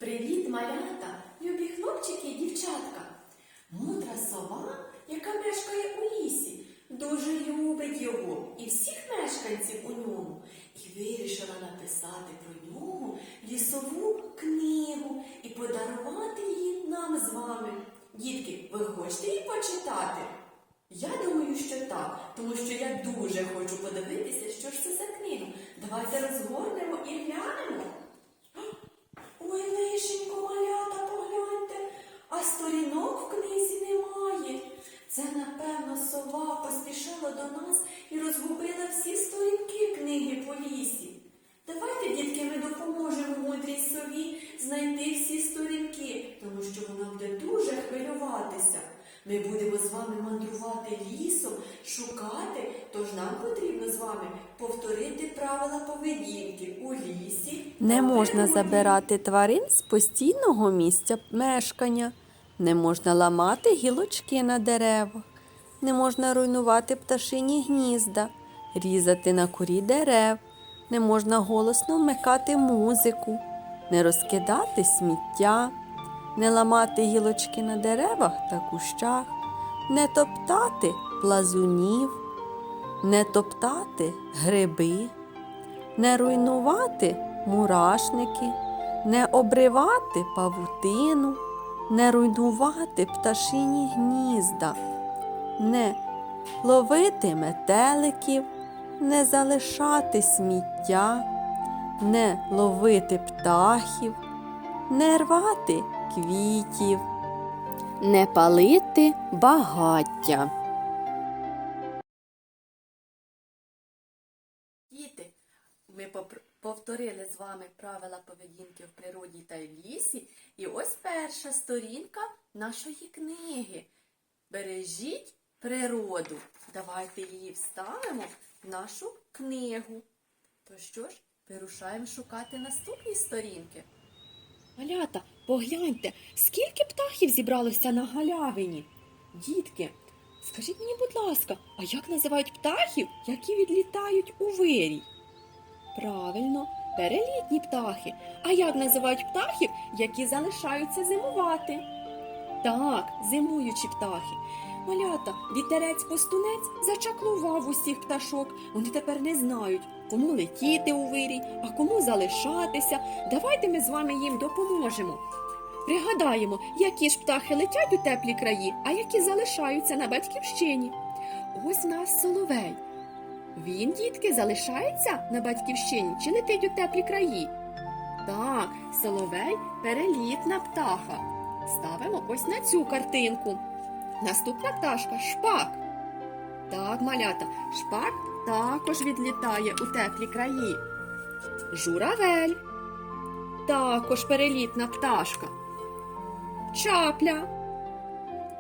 Привіт, малята, любі хлопчики і дівчатка! Мудра сова, яка мешкає у лісі, дуже любить його і всіх мешканців у ньому. І вирішила написати про нього лісову книгу і подарувати її нам з вами. Дітки, ви хочете її почитати? Я думаю, що так, тому що я дуже хочу подивитися, що ж це за книга. Давайте розгорнемо і глянемо. Ой, лишенько, малята, погляньте, а сторінок в книзі немає. Це, напевно, сова поспішила до нас і розгубила всі сторінки книги по лісі. Давайте, дітки, ми допоможемо мудрій сові знайти всі сторінки, тому що вона буде дуже хвилюватися. Ми будемо з вами мандрувати лісом, шукати, тож нам потрібно з вами повторити правила поведінки у лісі. Не можна забирати тварин з постійного місця мешкання, не можна ламати гілочки на деревах, не можна руйнувати пташині гнізда, різати на корі дерев, не можна голосно вмикати музику, не розкидати сміття, не ламати гілочки на деревах та кущах, не топтати плазунів, не топтати гриби, не руйнувати мурашники, не обривати павутину, не руйнувати пташині гнізда, не ловити метеликів, не залишати сміття, не ловити птахів, не рвати квітів, не палити багаття. Діти, ми повторили з вами правила поведінки в природі та в лісі. І ось перша сторінка нашої книги. Бережіть природу. Давайте її вставимо в нашу книгу. То що ж, вирушаємо шукати наступні сторінки. Малята, погляньте, скільки птахів зібралося на галявині. Дітки, скажіть мені, будь ласка, а як називають птахів, які відлітають у вирій? Правильно, перелітні птахи. А як називають птахів, які залишаються зимувати? Так, зимуючі птахи. Малята, вітерець-пустунець зачаклував усіх пташок. Вони тепер не знають, кому летіти у вирій, а кому залишатися. Давайте ми з вами їм допоможемо. Пригадаємо, які ж птахи летять у теплі краї, а які залишаються на батьківщині. Ось в нас соловей. Він, дітки, залишається на батьківщині чи летить у теплі краї? Так, соловей – перелітна птаха. Ставимо ось на цю картинку. Наступна пташка – шпак. Так, малята, шпак також відлітає у теплі краї. Журавель. Також перелітна пташка. Чапля.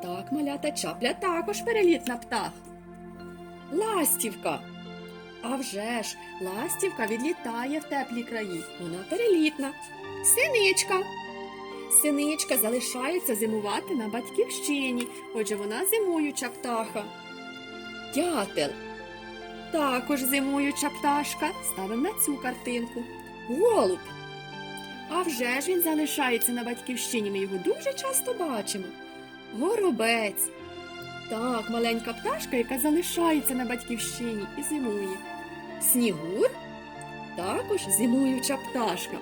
Так, малята, чапля також перелітна птаха. Ластівка. А вже ж, ластівка відлітає в теплі краї. Вона перелітна. Синичка. Синичка залишається зимувати на батьківщині, отже вона зимуюча птаха. Дятел. Також зимуюча пташка. Ставимо на цю картинку. Голуб. А вже ж він залишається на батьківщині, ми його дуже часто бачимо. Горобець. Так, маленька пташка, яка залишається на батьківщині і зимує. Снігур. Також зимуюча пташка.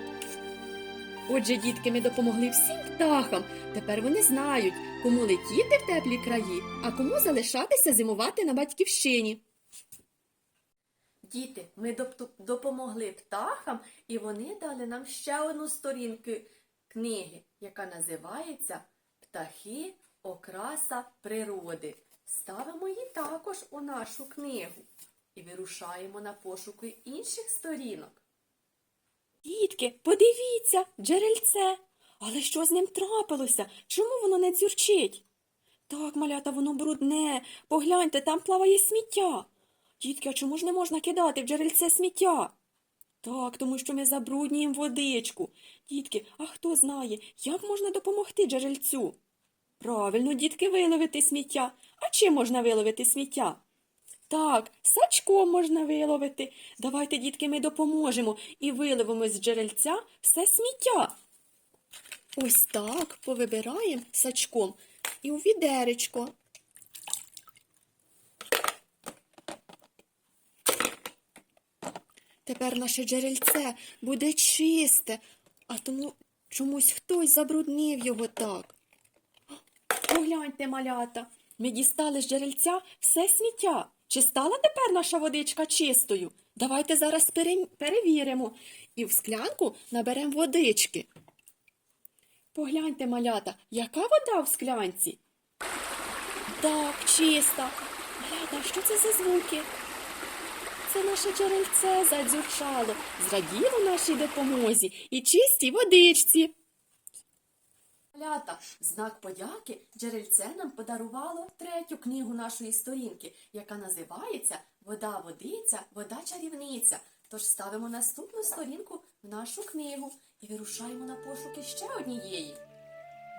Отже, дітки, ми допомогли всім птахам. Тепер вони знають, кому летіти в теплі краї, а кому залишатися зимувати на батьківщині. Діти, ми допомогли птахам, і вони дали нам ще одну сторінку книги, яка називається «Птахи. Окраса природи». Ставимо її також у нашу книгу і вирушаємо на пошуки інших сторінок. Дітки, подивіться, джерельце. Але що з ним трапилося? Чому воно не дзюрчить? Так, малята, воно брудне. Погляньте, там плаває сміття. Дітки, а чому ж не можна кидати в джерельце сміття? Так, тому що ми забруднюємо водичку. Дітки, а хто знає, як можна допомогти джерельцю? Правильно, дітки, виловити сміття. А чим можна виловити сміття? Так, сачком можна виловити. Давайте, дітки, ми допоможемо і виловимо з джерельця все сміття. Ось так повибираємо сачком і у відеречко. Тепер наше джерельце буде чисте, а тому чомусь хтось забруднив його так. Погляньте, малята, ми дістали з джерельця все сміття. Чи стала тепер наша водичка чистою? Давайте зараз перевіримо. І в склянку наберемо водички. Погляньте, малята, яка вода в склянці? Так, чиста. Малята, а що це за звуки? Це наше джерельце задзюрчало, зраділо нашій допомозі і чистій водичці. Малята, в знак подяки джерельце нам подарувало 3-ю книгу нашої сторінки, яка називається «Вода-водиця, вода-чарівниця». Тож ставимо наступну сторінку в нашу книгу і вирушаємо на пошуки ще однієї.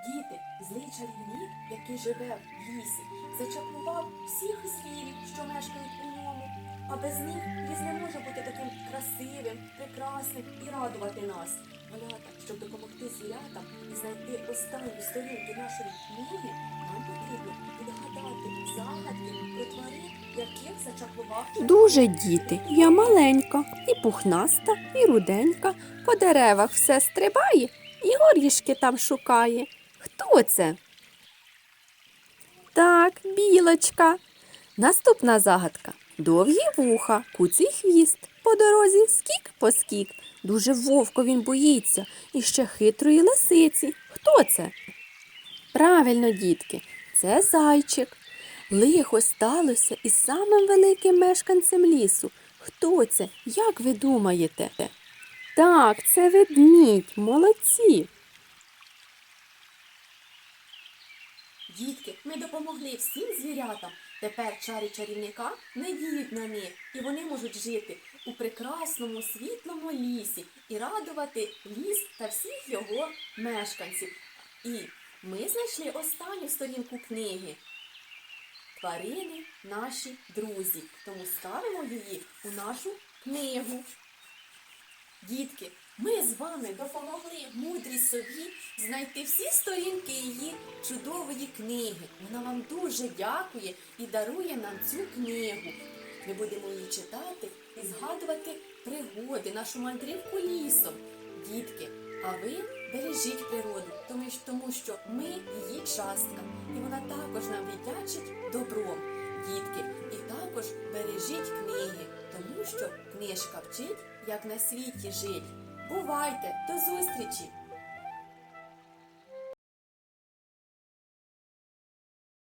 Діти, злий чарівник, який живе в лісі, зачаклував всіх звірів, що мешкають у ньому, а без них ліс не може бути таким красивим, прекрасним і радувати нас. Малята, щоб допомогти звірятам і знайти останні сторінки нашої книги, нам потрібно відгадати загадки про тварин, яких зачаклував чарівник. Дуже діти, я маленька, і пухнаста, і руденька, по деревах все стрибає, і горішки там шукає. Хто це? Так, білочка. Наступна загадка. Довгі вуха, куций хвіст, по дорозі скік-поскік. Дуже вовко він боїться, і ще хитрої лисиці. Хто це? Правильно, дітки, це зайчик. Лихо сталося із самим великим мешканцем лісу. Хто це? Як ви думаєте? Так, це ведмідь. Молодці. Дітки, ми допомогли всім звірятам. Тепер чари чарівника не діють на них, і вони можуть жити у прекрасному світлому лісі і радувати ліс та всіх його мешканців. І ми знайшли останню сторінку книги. Тварини – наші друзі, тому ставимо її у нашу книгу. Дітки, ми з вами допомогли мудрій сові знайти всі сторінки її чудової книги. Вона вам дуже дякує і дарує нам цю книгу. Ми будемо її читати і згадувати пригоди, нашу мандрівку лісом. Дітки, а ви бережіть природу, тому що ми її частка. І вона також нам віддячить добром. Дітки, і також бережіть книги, тому що книжка вчить, як на світі жить. Бувайте, до зустрічі!